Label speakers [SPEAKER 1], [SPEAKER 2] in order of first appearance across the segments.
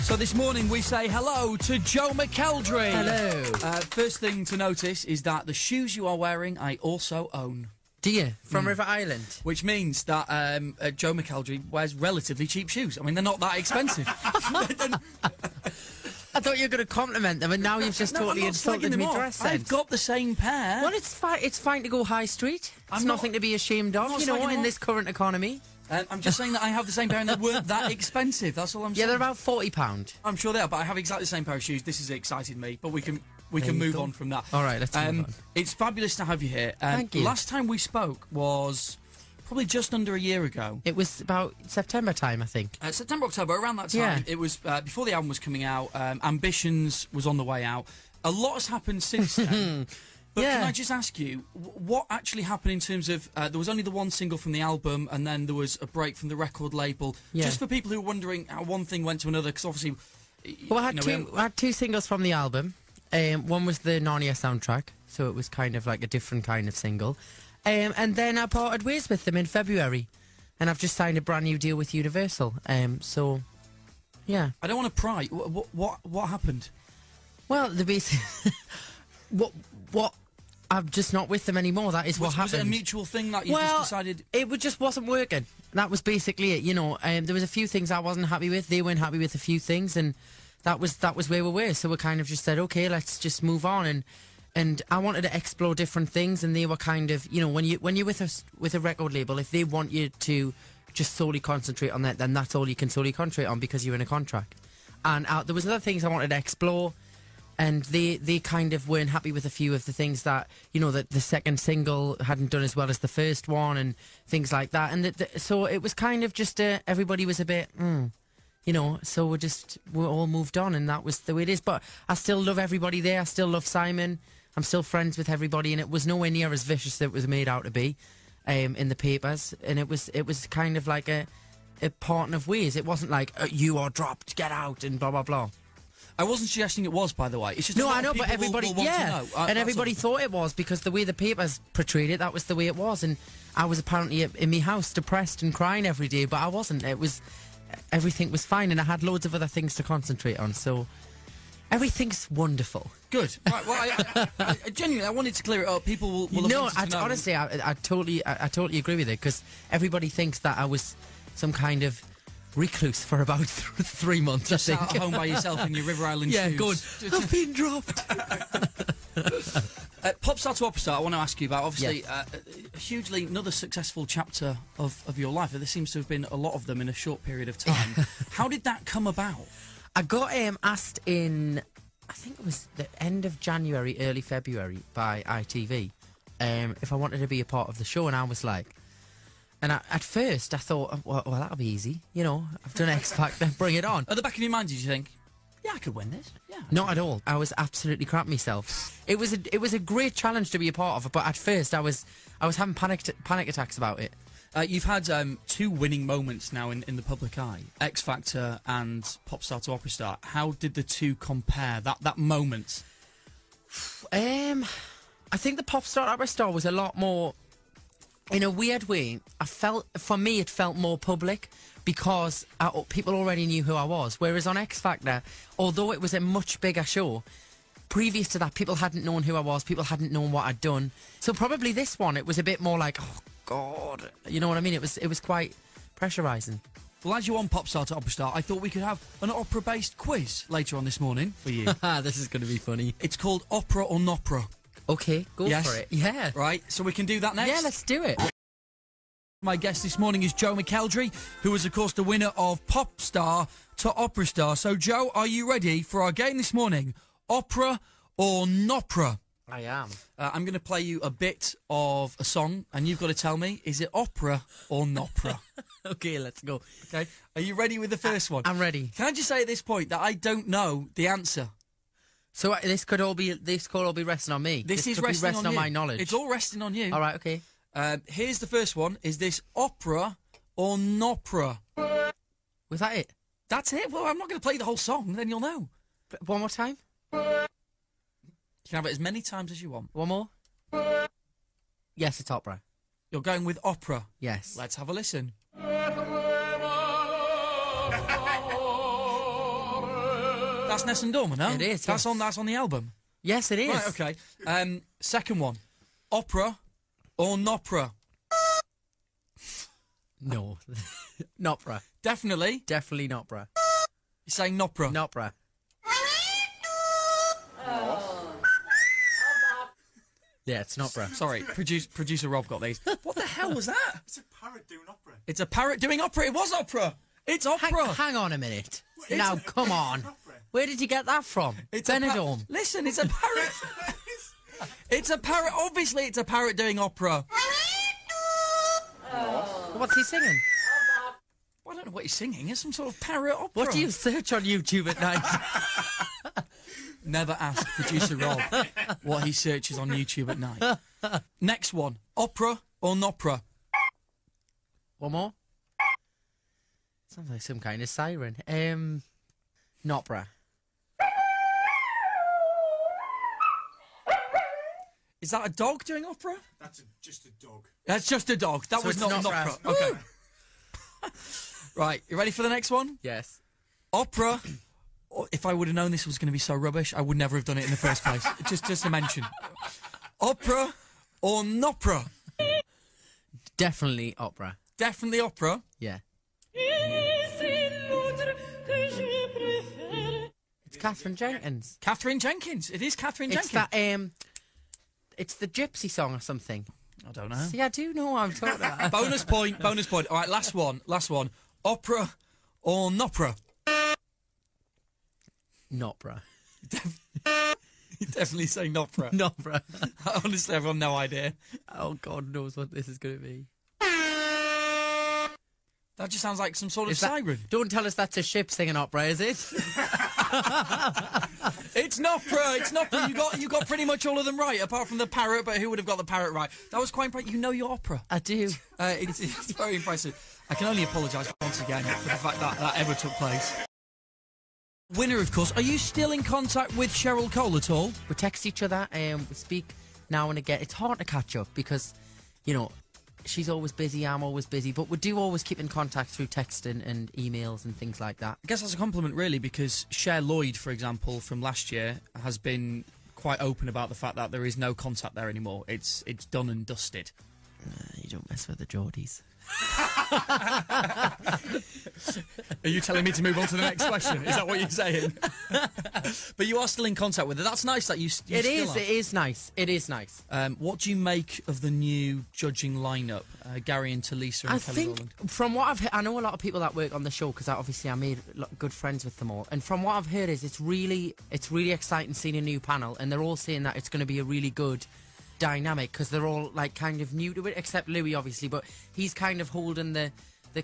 [SPEAKER 1] So this morning we say hello to Joe McElderry.
[SPEAKER 2] Hello.
[SPEAKER 1] First thing to notice is that the shoes you are wearing I also own.
[SPEAKER 2] Do you? From River Island?
[SPEAKER 1] Which means that Joe McElderry wears relatively cheap shoes. I mean, they're not that expensive.
[SPEAKER 2] I thought you were going to compliment them, and now you've just totally insulted me.
[SPEAKER 1] I've got the same pair.
[SPEAKER 2] Well, it's fine. It's fine to go high street. It's nothing to be ashamed of, you know, in this current economy.
[SPEAKER 1] I'm just saying that I have the same pair and they weren't that expensive. That's all I'm saying.
[SPEAKER 2] Yeah, they're about £40.
[SPEAKER 1] I'm sure they are, but I have exactly the same pair of shoes. This has excited me, but we can move on from that.
[SPEAKER 2] All right, let's move on.
[SPEAKER 1] It's fabulous to have you here.
[SPEAKER 2] Thank you.
[SPEAKER 1] Last time we spoke was probably just under a year ago.
[SPEAKER 2] It was about September time, I think.
[SPEAKER 1] September, October, around that time.
[SPEAKER 2] Yeah.
[SPEAKER 1] It was before the album was coming out. Ambitions was on the way out. A lot has happened since then. But can I just ask you, what actually happened in terms of, there was only the one single from the album, and then there was a break from the record label. Yeah. Just for people who are wondering how one thing went to another, because obviously...
[SPEAKER 2] Well, I had two singles from the album. One was the Narnia soundtrack, so it was kind of like a different kind of single. And then I parted ways with them in February, and I've just signed a brand new deal with Universal. So, yeah.
[SPEAKER 1] I don't want to pry. What happened?
[SPEAKER 2] Well, the basic... what... I'm just not with them anymore. That is what happened.
[SPEAKER 1] Was it a mutual thing that you just decided?
[SPEAKER 2] It just wasn't working. That was basically it. You know, there was a few things I wasn't happy with. They weren't happy with a few things, and that was where we were. So we kind of just said, okay, let's just move on. And I wanted to explore different things, and they were kind of, you know, when you're with a record label, if they want you to just solely concentrate on that, then that's all you can solely concentrate on because you're in a contract. And there was other things I wanted to explore. And they kind of weren't happy with a few of the things that, you know, that the second single hadn't done as well as the first one and things like that. And so it was kind of just, everybody was a bit, you know, so we all moved on, and that was the way it is. But I still love everybody there. I still love Simon. I'm still friends with everybody, and it was nowhere near as vicious as it was made out to be in the papers. And it was kind of like a parting of ways. It wasn't like, you are dropped, get out, and blah, blah, blah.
[SPEAKER 1] I wasn't suggesting it was, by the way. It's just
[SPEAKER 2] no, I know, but everybody, and everybody thought it was because the way the papers portrayed it, that was the way it was. And I was apparently in my house, depressed and crying every day, but I wasn't. Everything was fine, and I had loads of other things to concentrate on. So everything's wonderful.
[SPEAKER 1] Good. Right. Well, I genuinely, I wanted to clear it up. People will.
[SPEAKER 2] No, honestly, I totally agree with it, because everybody thinks that I was some kind of recluse for about 3 months.
[SPEAKER 1] Just
[SPEAKER 2] I think.
[SPEAKER 1] Sat at home by yourself in your River Island shoes.
[SPEAKER 2] Yeah, good. I've been dropped.
[SPEAKER 1] Pop star to opera star, I want to ask you about, obviously, hugely another successful chapter of your life. There seems to have been a lot of them in a short period of time. How did that come about?
[SPEAKER 2] I got asked in, I think it was the end of January, early February, by ITV, if I wanted to be a part of the show, and I was like... And at first, I thought, well, that'll be easy. You know, I've done X Factor, bring it on.
[SPEAKER 1] At the back of your mind, did you think, yeah, I could win this? Yeah.
[SPEAKER 2] Not at all. I was absolutely crap myself. It was a great challenge to be a part of, but at first I was having panic attacks about it.
[SPEAKER 1] You've had two winning moments now in the public eye, X Factor and Pop Star to Opera Star. How did the two compare, that moment?
[SPEAKER 2] I think the Pop Star to Opera Star was a lot more... In a weird way, for me, it felt more public because people already knew who I was. Whereas on X Factor, although it was a much bigger show, previous to that, people hadn't known who I was. People hadn't known what I'd done. So probably this one, it was a bit more like, oh God, you know what I mean? It was quite pressurising.
[SPEAKER 1] Well, as you're on Pop Star to Opera Star, I thought we could have an opera-based quiz later on this morning for you.
[SPEAKER 2] This is going to be funny.
[SPEAKER 1] It's called Opera or Nopera.
[SPEAKER 2] Okay, go for it. Yeah.
[SPEAKER 1] Right, so we can do that next?
[SPEAKER 2] Yeah, let's do it.
[SPEAKER 1] My guest this morning is Joe McElderry, who is, of course, the winner of Pop Star to Opera Star. So, Joe, are you ready for our game this morning? Opera or Nopera?
[SPEAKER 2] I am.
[SPEAKER 1] I'm going to play you a bit of a song, and you've got to tell me, is it opera or Nopera?
[SPEAKER 2] Okay, let's go.
[SPEAKER 1] Okay, are you ready with the first one?
[SPEAKER 2] I'm ready.
[SPEAKER 1] Can I just say at this point that I don't know the answer?
[SPEAKER 2] So this could all be resting on me.
[SPEAKER 1] This is
[SPEAKER 2] could
[SPEAKER 1] resting
[SPEAKER 2] be resting on
[SPEAKER 1] you.
[SPEAKER 2] my knowledge.
[SPEAKER 1] It's all resting on you.
[SPEAKER 2] All right, okay.
[SPEAKER 1] Here's the first one. Is this opera or Nopera?
[SPEAKER 2] Was that it?
[SPEAKER 1] That's it. Well, I'm not going to play the whole song. Then you'll know.
[SPEAKER 2] But one more time.
[SPEAKER 1] You can have it as many times as you want.
[SPEAKER 2] One more. Yes, it's opera.
[SPEAKER 1] You're going with opera.
[SPEAKER 2] Yes.
[SPEAKER 1] Let's have a listen. That's Nessun Dorma, no?
[SPEAKER 2] It is,
[SPEAKER 1] That's
[SPEAKER 2] yes.
[SPEAKER 1] on the album.
[SPEAKER 2] Yes, it is.
[SPEAKER 1] Right, okay. Second one. Opera or Nopera?
[SPEAKER 2] No. Nopera.
[SPEAKER 1] Definitely.
[SPEAKER 2] Definitely Nopera.
[SPEAKER 1] You're saying Nopera?
[SPEAKER 2] Nopera. Yeah, it's Nopera.
[SPEAKER 1] Sorry, producer Rob got these. What the hell was that?
[SPEAKER 3] It's a parrot doing opera.
[SPEAKER 1] It's a parrot doing opera. It was opera. It's opera.
[SPEAKER 2] Hang on a minute. Now, come on. Where did you get that from?
[SPEAKER 1] It's
[SPEAKER 2] Benidorm.
[SPEAKER 1] Listen, it's a parrot. It's a parrot. Obviously, it's a parrot doing opera.
[SPEAKER 2] What's he singing?
[SPEAKER 1] I don't know what he's singing. It's some sort of parrot opera.
[SPEAKER 2] What do you search on YouTube at night?
[SPEAKER 1] Never ask producer Rob what he searches on YouTube at night. Next one. Opera or Nopera?
[SPEAKER 2] One more? Sounds like some kind of siren. Nopera.
[SPEAKER 1] Is that a dog doing opera?
[SPEAKER 3] That's just a dog.
[SPEAKER 1] That's just a dog. That
[SPEAKER 2] So
[SPEAKER 1] was
[SPEAKER 2] it's
[SPEAKER 1] not
[SPEAKER 2] not
[SPEAKER 1] Nopera. Okay. Right, you ready for the next one?
[SPEAKER 2] Yes.
[SPEAKER 1] Opera. If I would have known this was going to be so rubbish, I would never have done it in the first place. just to mention. Opera or Nopera?
[SPEAKER 2] Definitely opera.
[SPEAKER 1] Definitely opera.
[SPEAKER 2] Yeah. It's Catherine Jenkins.
[SPEAKER 1] Catherine Jenkins. It is Catherine
[SPEAKER 2] It's
[SPEAKER 1] Jenkins.
[SPEAKER 2] that, it's the Gypsy song or something.
[SPEAKER 1] I don't know.
[SPEAKER 2] See, I do know what I'm talking about.
[SPEAKER 1] Bonus point. Bonus point. All right, last one. Opera or Nopera?
[SPEAKER 2] Nopera.
[SPEAKER 1] You definitely say Nopera.
[SPEAKER 2] Nopera.
[SPEAKER 1] Honestly, I've got no idea.
[SPEAKER 2] Oh, God knows what this is going to be.
[SPEAKER 1] That just sounds like some sort of siren.
[SPEAKER 2] Don't tell us that's a ship singing opera, is it?
[SPEAKER 1] It's Nopera. It's Nopera. You got pretty much all of them right, apart from the parrot. But who would have got the parrot right? That was quite impressive. You know your opera.
[SPEAKER 2] I do.
[SPEAKER 1] It's very impressive. I can only apologise once again for the fact that ever took place. Winner, of course. Are you still in contact with Cheryl Cole at all?
[SPEAKER 2] We text each other and we speak now and again. It's hard to catch up because, you know, she's always busy, I'm always busy, but we do always keep in contact through texting and emails and things like that.
[SPEAKER 1] I guess that's a compliment, really, because Cher Lloyd, for example, from last year, has been quite open about the fact that there is no contact there anymore. It's done and dusted.
[SPEAKER 2] You don't mess with the Geordies.
[SPEAKER 1] Are you telling me to move on to the next question? Is that what you're saying? But you are still in contact with her. That's nice that you still are.
[SPEAKER 2] It is nice. It is nice.
[SPEAKER 1] What do you make of the new judging lineup? Gary and Talisa and
[SPEAKER 2] I
[SPEAKER 1] Kelly
[SPEAKER 2] think
[SPEAKER 1] Rowland.
[SPEAKER 2] from what I've heard, I know a lot of people that work on the show because obviously I made good friends with them all. And from what I've heard is it's really exciting seeing a new panel, and they're all saying that it's going to be a really good dynamic because they're all like kind of new to it, except Louis obviously, but he's kind of holding the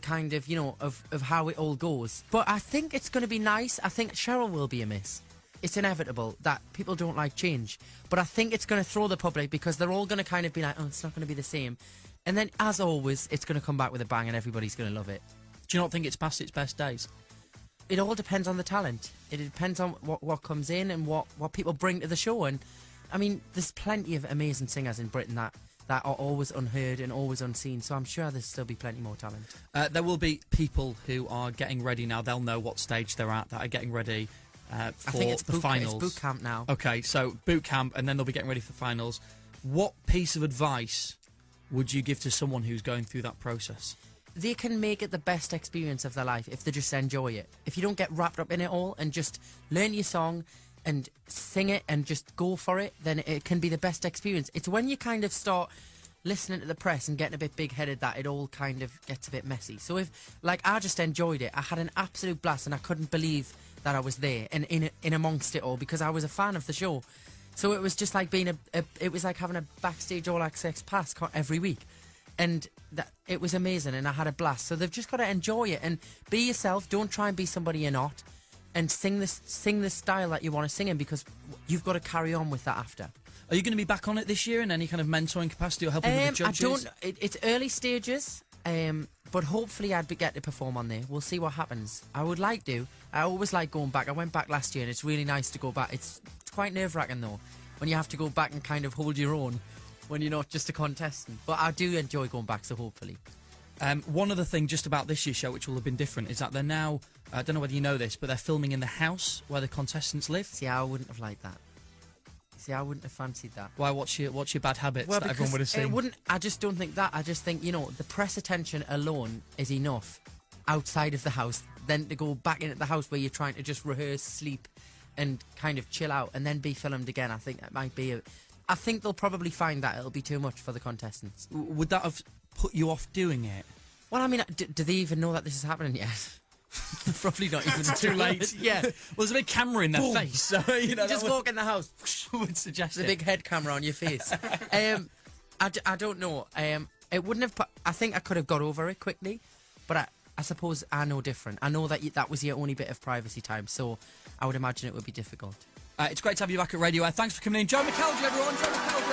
[SPEAKER 2] kind of, you know, of how it all goes. But I think it's going to be nice. I think Cheryl will be a miss. It's inevitable that people don't like change, but I think it's going to throw the public because they're all going to kind of be like, oh, it's not going to be the same. And then, as always, it's going to come back with a bang and everybody's going to love it.
[SPEAKER 1] Do you not think it's past its best days?
[SPEAKER 2] It all depends on the talent. It depends on what comes in and what people bring to the show. And I mean, there's plenty of amazing singers in Britain that are always unheard and always unseen, so I'm sure there'll still be plenty more talent.
[SPEAKER 1] There will be people who are getting ready now. They'll know what stage they're at, that are getting ready for
[SPEAKER 2] I think it's
[SPEAKER 1] the finals.
[SPEAKER 2] It's boot camp now.
[SPEAKER 1] Okay, so boot camp, and then they'll be getting ready for finals. What piece of advice would you give to someone who's going through that process?
[SPEAKER 2] They can make it the best experience of their life if they just enjoy it. If you don't get wrapped up in it all and just learn your song and sing it and just go for it, then it can be the best experience. It's when you kind of start listening to the press and getting a bit big-headed that it all kind of gets a bit messy. So I just enjoyed it. I had an absolute blast and I couldn't believe that I was there and in amongst it all because I was a fan of the show. So it was just like being it was like having a backstage all access pass every week. And it was amazing and I had a blast. So they've just got to enjoy it and be yourself. Don't try and be somebody you're not. And sing the style that you want to sing in because you've got to carry on with that after.
[SPEAKER 1] Are you going to be back on it this year in any kind of mentoring capacity or helping with the judges?
[SPEAKER 2] It's early stages, but hopefully I'd get to perform on there. We'll see what happens. I would like to. I always like going back. I went back last year and it's really nice to go back. It's quite nerve-wracking though, when you have to go back and kind of hold your own when you're not just a contestant. But I do enjoy going back, so hopefully.
[SPEAKER 1] One other thing just about this year's show, which will have been different, is that they're now, I don't know whether you know this, but they're filming in the house where the contestants live.
[SPEAKER 2] See, I wouldn't have liked that. See, I wouldn't have fancied that.
[SPEAKER 1] Why? What's your bad habits that everyone would have seen?
[SPEAKER 2] It wouldn't. I just don't think that. I just think, you know, the press attention alone is enough outside of the house. Then to go back into the house where you're trying to just rehearse, sleep, and kind of chill out, and then be filmed again. I think that might be. I think they'll probably find that it'll be too much for the contestants.
[SPEAKER 1] Would that have put you off doing it?
[SPEAKER 2] Well, I mean, do they even know that this is happening yet? Probably not even.
[SPEAKER 1] Too late.
[SPEAKER 2] Yeah.
[SPEAKER 1] Well, there's a big camera in their face, so you know.
[SPEAKER 2] You just walk in the house.
[SPEAKER 1] Would suggest
[SPEAKER 2] There's a big head camera on your face. I don't know. It wouldn't have. I think I could have got over it quickly, but I suppose I know different. I know that that was your only bit of privacy time, so I would imagine it would be difficult.
[SPEAKER 1] It's great to have you back at Radio Aire. Thanks for coming in, Joe McElderry, everyone. Joe McElderry.